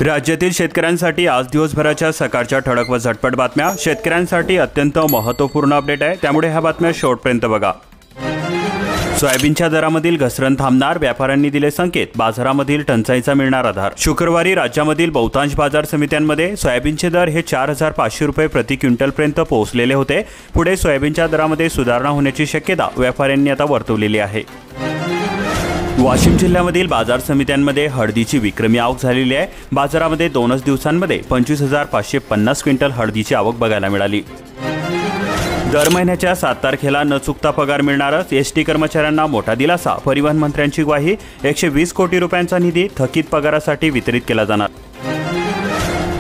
राज्यातील शेतकऱ्यांसाठी आज दिवसभराच्या सकाळच्या ठळक व झटपट बातम्या शेतकऱ्यांसाठी अत्यंत महत्त्वपूर्ण अपडेट आहे, त्यामुळे ह्या बातम्या शेवटपर्यंत बघा। सोयाबीनच्या दरामधील घसरण थांबणार, व्यापाऱ्यांनी दिले संकेत, बाजारामधील टंचाईचा मिळणार आधार। शुक्रवारी राज्यामधील बहुतांश बाजार समित्यांमध्ये सोयाबीनचे दर हे 4,500 रुपये प्रति क्विंटलपर्यंत पोहोचलेले होते। पुढे सोयाबीनच्या दरामध्ये सुधारणा होण्याची शक्यता व्यापाऱ्यांनी आता वर्तवलेली आहे। वाशिम जिल्ह्यामधील बाजार समित्यांमध्ये हळदीची विक्रमी आवक झालेली आहे। बाजारामध्ये 2 दिवसांमध्ये 25,550 क्विंटल हळदीची आवक बघायला मिळाली। दर महिन्याच्या 7 तारखेला न चुकता पगार मिळणारच, एसटी कर्मचाऱ्यांना मोठा दिलासा, परिवहन मंत्र्यांची ग्वाही, 120 कोटी रुपयांचा निधी थकीत पगारासाठी वितरित केला जाणार।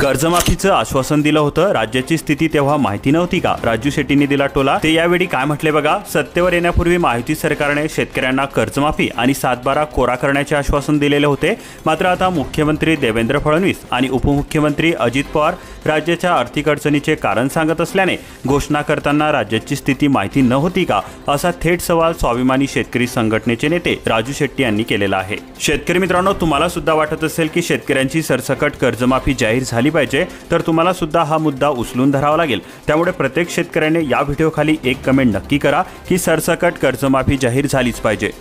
कर्जमाफीचं आश्वासन दिलं होतं, राज्याची स्थिती तेव्हा माहिती नव्हती का? राजू शेट्टींनी दिला टोला, ते यावेळी काय म्हटले बघा। सत्तेवर येण्यापूर्वी महायुती सरकारने शेतकऱ्यांना कर्जमाफी आणि 7/12 कोरा करण्याचे आश्वासन दिलेले होते, मात्र आता मुख्यमंत्री देवेंद्र फडणवीस आणि उपमुख्यमंत्री अजित पवार राज्याच्या आर्थिक अडचणीचे कारण सांगत असल्याने घोषणा करताना राज्याची स्थिती माहिती नव्हती का, असा थेट सवाल स्वाभिमानी शेतकरी संघटनेचे नेते राजू शेट्टी यांनी केलेला आहे। शेतकरी मित्रांनो, तुम्हाला सुद्धा वाटत असेल की शेतकऱ्यांची सरसकट कर्जमाफी जाहीर झाली पाहिजे, तर तुम्हाला सुद्धा हा मुद्दा उचलून धरावा लागेल। त्यामुळे प्रत्येक शेतकऱ्याने या व्हिडिओ खाली एक कमेंट नक्की करा की सरसकट कर्जमाफी जाहीर झालीच पाहिजे।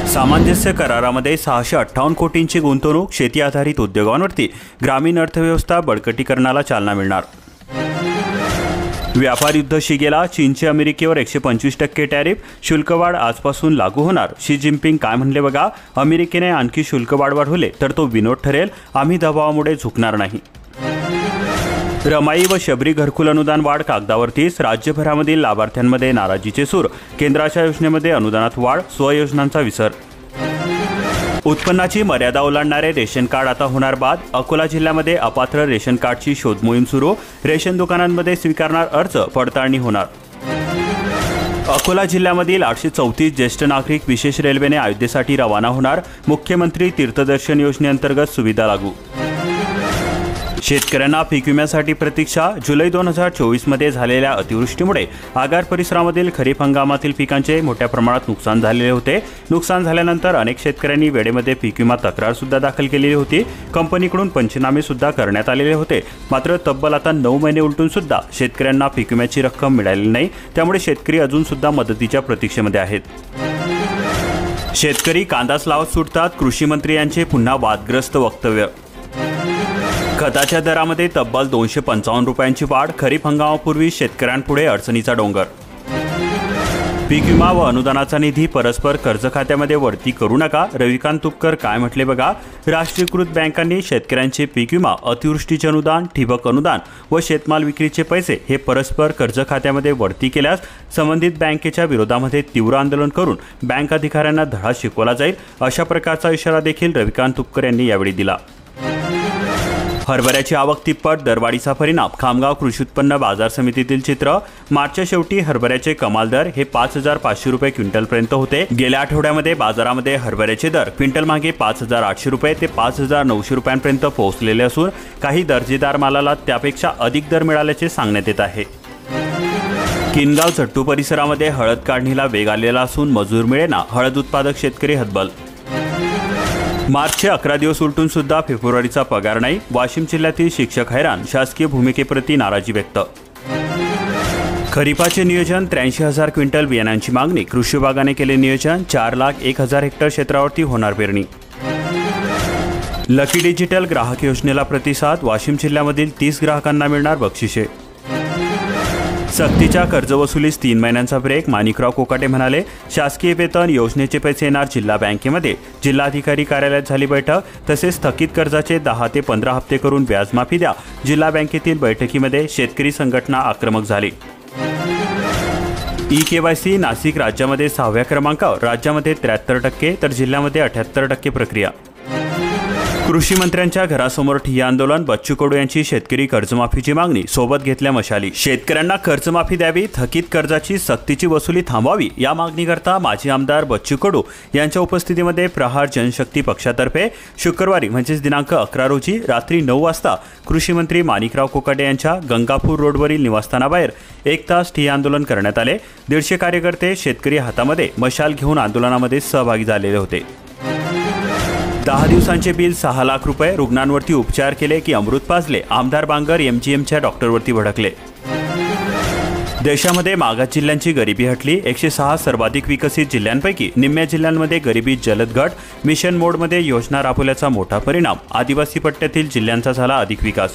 सामंजस्य करारामध्ये 658 कोटींची गुंतवणूक, शेती आधारित उद्योगांवरती ग्रामीण अर्थव्यवस्था बळकटीकरणाला चालना मिळणार। व्यापार युद्ध शिगेला, चीनचे अमेरिकेवर 125% टॅरिफ, शुल्कवाढ आजपासून लागू होणार। शी जिनपिंग काय म्हणले बघा, अमेरिकेने आणखी शुल्कवाढ वाढवले तर तो विनोद ठरेल, आम्ही दबावामुळे झुकणार नाही। रमाई व शबरी घरकुल अनुदान वाढ कागदावरतीच, राज्यभरामधील लाभार्थ्यांमध्ये नाराजीचे सूर, केंद्राच्या योजनेमध्ये अनुदानात वाढ, स्वयोजनांचा विसर। उत्पन्नाची मर्यादा ओलांडणारे रेशन कार्ड आता होणार बाद, अकोला जिल्ह्यामध्ये अपात्र रेशन कार्डची शोध मोहीम सुरू, रेशन दुकानांमध्ये स्वीकारणार अर्ज, पडताळणी होणार। अकोला जिल्ह्यामधील 834 ज्येष्ठ नागरिक विशेष रेल्वेने अयोध्येसाठी रवाना होणार, मुख्यमंत्री तीर्थदर्शन योजनेअंतर्गत सुविधा लागू। शेतकऱ्यांना पीक विम्यासाठी प्रतीक्षा, जुलै 2024 मध्ये झालेल्या अतिवृष्टीमुळे आगार परिसरामधील खरीप हंगामातील पिकांचे मोठ्या प्रमाणात नुकसान झालेले होते। नुकसान झाल्यानंतर अनेक शेतकऱ्यांनी वेळेमध्ये पीक विमा तक्रार सुद्धा दाखल केलेली होती, कंपनीकडून पंचनामे सुद्धा करण्यात आलेले होते, मात्र तब्बल आता 9 महिने उलटून सुद्धा शेतकऱ्यांना पीक विम्याची रक्कम मिळालेली नाही, त्यामुळे शेतकरी अजून सुद्धा मदतीच्या प्रतीक्षेमध्ये आहेत। शेतकरी कांदाच लावत सुटतात, कृषी मंत्री यांचे पुन्हा वादग्रस्त वक्तव्य। खताच्या दरामध्ये तब्बल 255 रुपयांची वाढ, खरीप हंगामापूर्वी शेतकऱ्यांपुढे अडचणीचा डोंगर। पीक विमा व अनुदानाचा निधी परस्पर कर्ज खात्यामध्ये वरती करू नका, रविकांत तुपकर काय म्हटले बघा। राष्ट्रीयकृत बँकांनी शेतकऱ्यांचे पीक विमा, अतिवृष्टीचे अनुदान, ठिबक अनुदान व शेतमाल विक्रीचे पैसे हे परस्पर कर्ज खात्यामध्ये वरती केल्यास संबंधित बँकेच्या विरोधामध्ये तीव्र आंदोलन करून बँक अधिकाऱ्यांना धडा शिकवला जाईल, अशा प्रकारचा इशारा देखील रविकांत तुपकर यांनी यावेळी दिला। हरभऱ्याची आवक तिप्पट, दरवाढीचा परिणाम, खामगाव कृषी उत्पन्न बाजार समितीतील चित्र। मार्चच्या शेवटी हरभऱ्याचे कमाल दर हे 5,500 रुपये क्विंटलपर्यंत होते। गेल्या आठवड्यामध्ये बाजारामध्ये हरभऱ्याचे दर क्विंटल मागे 5,800 रुपये ते 5,900 रुपयांपर्यंत पोहोचलेले असून काही दर्जेदार मालाला त्यापेक्षा अधिक दर मिळाल्याचे सांगण्यात येत आहे। किनगाव चट्टू परिसरामध्ये हळद काढणीला वेग आलेला असून मजूर मिळेना, हळद उत्पादक शेतकरी हतबल। मार्चचे 11 दिवस उलटून सुद्धा फेब्रुवारीचा पगार नाही, वाशिम जिल्ह्यातील शिक्षक हैराण, शासकीय भूमिकेप्रती नाराजी व्यक्त। खरीपाचे नियोजन, 83,000 क्विंटल बियाण्यांची मागणी, कृषी विभागाने केले नियोजन, 4,01,000 हेक्टर क्षेत्रावरती होणार पेरणी। लकी डिजिटल ग्राहक योजनेला प्रतिसाद, वाशिम जिल्ह्यामधील 30 ग्राहकांना मिळणार बक्षिसे। सक्तीच्या कर्जवसुलीस 3 महिन्यांचा ब्रेक, माणिकराव कोकाटे म्हणाले, शासकीय वेतन योजनेचे पैसे येणार जिल्हा बँकेमध्ये, जिल्हाधिकारी कार्यालयात झाली बैठक, तसेच थकीत कर्जाचे 10 ते 15 हप्ते करून व्याजमाफी द्या, जिल्हा बँकेतील बैठकीमध्ये शेतकरी संघटना आक्रमक झाली। ई-केवायसी, नाशिक राज्यामध्ये 6व्या क्रमांकावर, राज्यामध्ये 73% तर जिल्ह्यामध्ये 78% प्रक्रिया। कृषी मंत्र्यांच्या घरासमोर ठिय्या आंदोलन, बच्चू कडू यांची शेतकरी कर्जमाफीची मागणी, सोबत घेतल्या मशाली। शेतकऱ्यांना कर्जमाफी द्यावी, थकीत कर्जाची सक्तीची वसुली थांबवावी, या मागणीकरता माजी आमदार बच्चू कडू यांच्या उपस्थितीमध्ये प्रहार जनशक्ती पक्षातर्फे शुक्रवारी म्हणजेच दिनांक 11 रोजी रात्री 9 वाजता कृषी मंत्री माणिकराव कोकाटे यांच्या गंगापूर रोडवरील निवासस्थानाबाहेर 1 तास ठिय्या आंदोलन करण्यात आले। 150 कार्यकर्ते शेतकरी हातामध्ये मशाल घेऊन आंदोलनामध्ये सहभागी झालेले होते। 10 दिवसांचे बिल 6 लाख रुपये, रुग्णांवरती उपचार केले की अमृत पाजले, आमदार बांगर MGMच्या डॉक्टरवरती भडकले. देशामध्ये मागास जिल्ह्यांची गरिबी हटली. 106 सर्वाधिक विकसित जिल्ह्यांपैकी निम्म्या जिल्ह्यांमध्ये गरिबी जलद घट. मिशन मोडमध्ये योजना राबवल्याचा मोठा परिणाम. आदिवासी पट्ट्यातील जिल्ह्यांचा झाला अधिक विकास.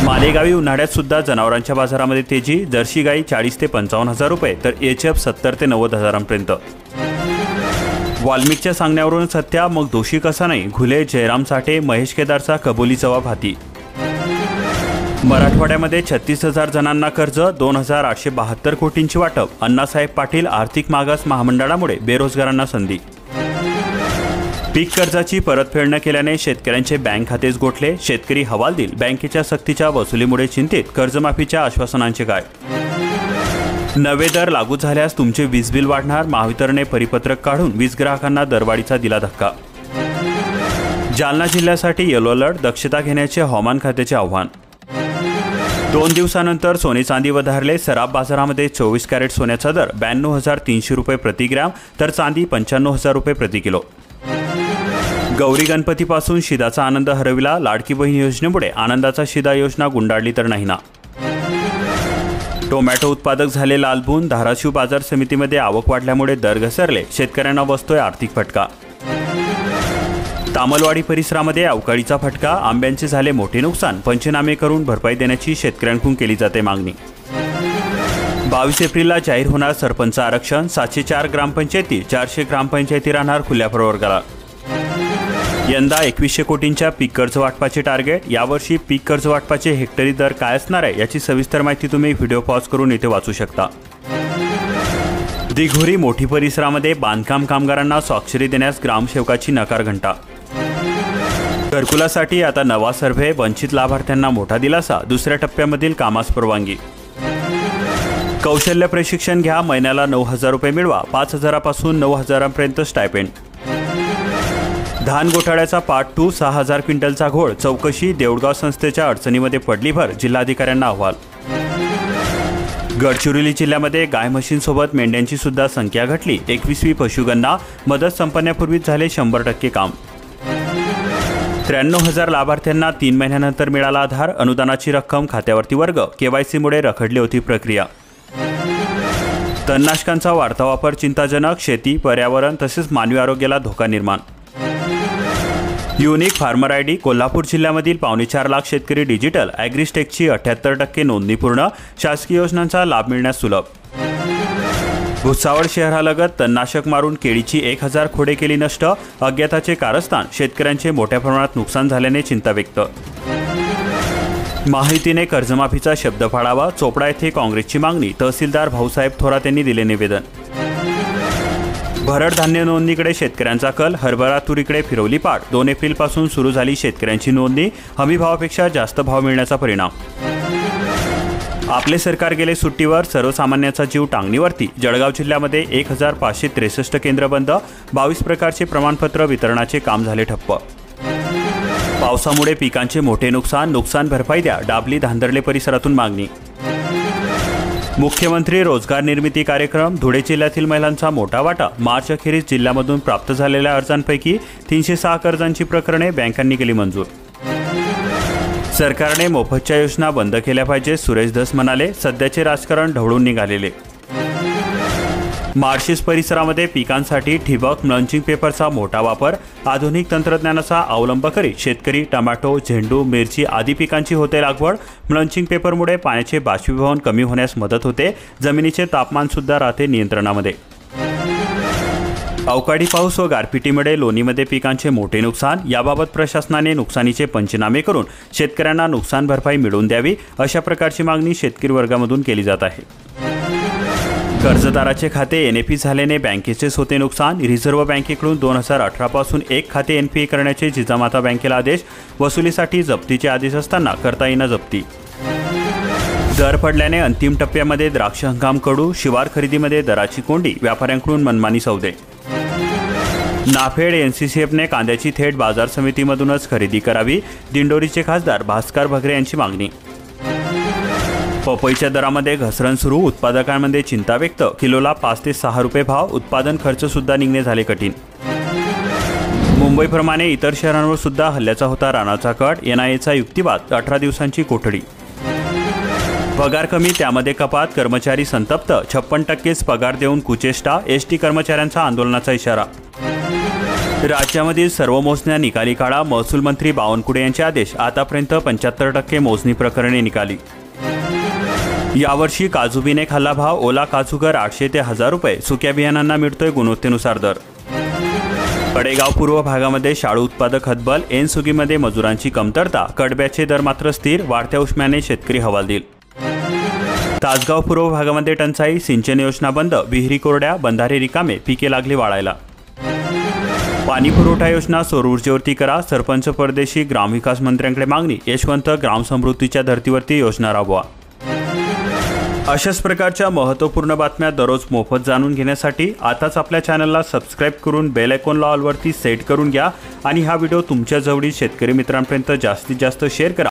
मालेगावी उन्हाळ्यात सुद्धा जनावरांच्या बाजारामध्ये तेजी. जर्सी गाई 40 ते 55,000 रुपये तर एचएफ 70 ते 90,000पर्यंत. वाल्मिकच्या सांगण्यावरून सत्या, मग दोषी कसा नाही? घुले, जयराम साठे, महेश केदारचा कबुली जबाब हाती. मराठवाड्यामध्ये 36,000 जणांना कर्ज, 2,872 कोटींची वाटप. अण्णासाहेब पाटील आर्थिक मागास महामंडळामुळे बेरोजगारांना संधी. पीक कर्जाची परतफेड न केल्याने शेतकऱ्यांचे बँक खातेच गोठले. शेतकरी हवालदिल बँकेच्या सक्तीच्या वसुलीमुळे चिंतित. कर्जमाफीच्या आश्वासनांचे काय? नवे दर लागू झाल्यास तुमचे वीज बिल वाढणार. महावितरणने परिपत्रक काढून वीज ग्राहकांना दरवाढीचा दिला धक्का. जालना जिल्ह्यासाठी येलो अलर्ट. दक्षता घेण्याचे हवामान खात्याचे आव्हान. 2 दिवसानंतर सोने चांदी वधारले. सराफ बाजारामध्ये 24 कॅरेट सोन्याचा दर 92,300 रुपये प्रति ग्रॅम तर चांदी 95,000 रुपये प्रति किलो. गौरी गणपतीपासून शिदाचा आनंद हरविला. लाडकी बहीण योजनेमुळे आनंदाचा शिदा योजना गुंडाळली तर नाही ना. टोमॅटो उत्पादक झाले लालबून. धाराशिव बाजार समितीमध्ये आवक वाढल्यामुळे दर घसरले. शेतकऱ्यांना बसतोय आर्थिक फटका. तामलवाडी परिसरामध्ये अवकाळीचा फटका. आंब्यांचे झाले मोठे नुकसान. पंचनामे करून भरपाई देण्याची शेतकऱ्यांकडून केली जाते मागणी. 22 एप्रिलला जाहीर होणार सरपंच आरक्षण. 704 ग्रामपंचायती, 400 ग्रामपंचायती राहणार खुल्या प्रवर्गाला. यंदा 2100 कोटींच्या पीक कर्ज वाटपाचे टार्गेट. यावर्षी पीक कर्ज वाटपाचे हेक्टरी दर काय असणार आहे याची सविस्तर माहिती तुम्ही व्हिडिओ पॉज करून इथे वाचू शकता. दिघोरी मोठी परिसरामध्ये बांधकाम कामगारांना स्वाक्षरी देण्यास ग्रामसेवकाची नकार घंटा. घरकुलासाठी आता नवा सर्व्हे. वंचित लाभार्थ्यांना मोठा दिलासा. दुसऱ्या टप्प्यामधील कामास परवानगी. कौशल्य प्रशिक्षण घ्या. महिन्याला 9,000 रुपये मिळवा. 5,000 पासून 9,000पर्यंत स्टायपेंड. धान घोटाळ्याचा पार्ट 2. 6,000 क्विंटलचा घोळ. चौकशी. देऊळगाव संस्थेच्या अडचणीमध्ये पडली भर. जिल्हाधिकाऱ्यांना अहवाल. गडचिरोली जिल्ह्यामध्ये गाय म्हशींसोबत मेंढ्यांची सुद्धा संख्या घटली. 21वी पशुगणना. मदत संपण्यापूर्वीच झाले 100% काम. 93,000 लाभार्थ्यांना 3 महिन्यानंतर मिळाला आधार. अनुदानाची रक्कम खात्यावरती वर्ग. केवायसीमुळे रखडली होती प्रक्रिया. तणनाशकांचा वाढता वापर चिंताजनक. शेती, पर्यावरण तसेच मानवी आरोग्याला धोका निर्माण. Unique farmer ID. कोल्हापूर जिल्ह्यामधील 4.25 लाख शेतकरी डिजिटल. ॲग्रिस्टेकची 78% नोंदणी पूर्ण. शासकीय योजनांचा लाभ मिळण्यास सुलभ. भुसावळ शहरालगत तणनाशक मारून केळीची 1,000 खोडे केली नष्ट. अज्ञाताचे कारस्थान. शेतकऱ्यांचे मोठ्या प्रमाणात नुकसान झाल्याने चिंता व्यक्त. माहितीने कर्जमाफीचा शब्द पाळावा. चोपडा येथे काँग्रेसची मागणी. तहसीलदार भाऊसाहेब थोरात यांनी दिले निवेदन. भरड धान्य नोंदणीकडे शेतकऱ्यांचा कल. हरभरा तुरीकडे फिरवली पाठ. 2 एप्रिलपासून सुरू झाली शेतकऱ्यांची नोंदणी. हमी भावापेक्षा जास्त भाव मिळण्याचा परिणाम. आपले सरकार गेले सुट्टीवर. सर्वसामान्यांचा जीव टांगणीवरती. जळगाव जिल्ह्यामध्ये 1,563 केंद्र बंद. 22 प्रकारचे प्रमाणपत्र वितरणाचे काम झाले ठप्प. पावसामुळे पिकांचे मोठे नुकसान. नुकसान भरपाई द्या. डाबली धांदर्ले परिसरातून मागणी. मुख्यमंत्री रोजगार निर्मिती कार्यक्रम. धुळे जिल्ह्यातील महिलांचा मोठा वाटा. मार्च अखेरीस जिल्ह्यामधून प्राप्त झालेल्या अर्जांपैकी 306 कर्जांची प्रकरणे बँकांनी केली मंजूर. सरकारने मोफतच्या योजना बंद केल्या पाहिजे. सुरेश धस म्हणाले. सध्याचे राजकारण ढवळून निघालेले. माळशिरस परिसरामध्ये पिकांसाठी ठिबक मल्चिंग पेपरचा मोठा वापर. आधुनिक तंत्रज्ञानाचा अवलंब करीत शेतकरी टोमॅटो, झेंडू, मिरची आदी पिकांची होते लागवड. मल्चिंग पेपरमुळे पाण्याचे बाष्पीभवन कमी होण्यास मदत होते. जमिनीचे तापमान सुद्धा राहते नियंत्रणामध्ये. अवकाळी पाऊस व गारपिटीमुळे लोणीमध्ये पिकांचे मोठे नुकसान. याबाबत प्रशासनाने नुकसानीचे पंचनामे करून शेतकऱ्यांना नुकसान भरपाई मिळवून द्यावी अशा प्रकारची मागणी शेतकरी वर्गामधून केली जात आहे. कर्जदाराचे खाते NPA झाल्याने बँकेचेच होते नुकसान. रिझर्व्ह बँकेकडून 2018 पासून एक खाते NPA करण्याचे जिजामाता बँकेला आदेश. वसुलीसाठी जप्तीचे आदेश असताना करता येईना जप्ती. दर पडल्याने अंतिम टप्प्यामध्ये द्राक्ष हंगाम कडू. शिवार खरेदीमध्ये दराची कोंडी. व्यापाऱ्यांकडून मनमानी सौदे. नाफेड NCCFने कांद्याची थेट बाजार समितीमधूनच खरेदी करावी. दिंडोरीचे खासदार भास्कर भगरे यांची मागणी. पपईच्या दरामध्ये घसरण सुरू. उत्पादकांमध्ये चिंता व्यक्त. किलोला 5 ते 6 रुपये भाव. उत्पादन खर्च सुद्धा निघणे झाले कठीण. मुंबईप्रमाणे इतर शहरांवर सुद्धा हल्ल्याचा होता राणाचा कट. NIAचा युक्तिवाद, 18 दिवसांची कोठडी. पगार कमी त्यामध्ये कपात, कर्मचारी संतप्त. 56% पगार देऊन कुचेष्टा, ST कर्मचाऱ्यांचा आंदोलनाचा इशारा. राज्यामधील सर्व मोजण्या निकाली काढा, महसूल मंत्री बावनकुळे यांचे आदेश. आतापर्यंत 75% मोजणी प्रकरणे निकाली. यावर्षी काजू बिने खाल्ला भाव, ओला काजूगर 800 ते 1000 रुपये. सुक्या बियाणांना मिळतोय गुणवत्तेनुसार दर. कडेगाव पूर्व भागामध्ये शाळू उत्पादक हतबल, एनसुगीमध्ये मजुरांची कमतरता. कडब्याचे दर मात्र स्थिर, वाढत्या उष्म्याने शेतकरी हवालदिल. तासगाव पूर्व भागामध्ये टंचाई, सिंचन योजना बंद, विहिरी कोरड्या, बंधारे रिकामे, पिके लागली वाळायला. पाणी पुरवठा योजना सौर ऊर्जेवरती करा, सरपंच परदेशी, ग्रामविकास मंत्र्यांकडे मागणी. यशवंत ग्रामसमृद्धीच्या धर्तीवरती योजना राबवा. अशाच प्रकारच्या महत्त्वपूर्ण बातम्या दररोज मोफत जाणून घेण्यासाठी आताच आपल्या चॅनलला सबस्क्राईब करून बेल आयकॉनला ऑलवरती सेट करून घ्या आणि हा व्हिडिओ तुमच्या जवळील शेतकरी मित्रांपर्यंत जास्तीत जास्त शेअर करा.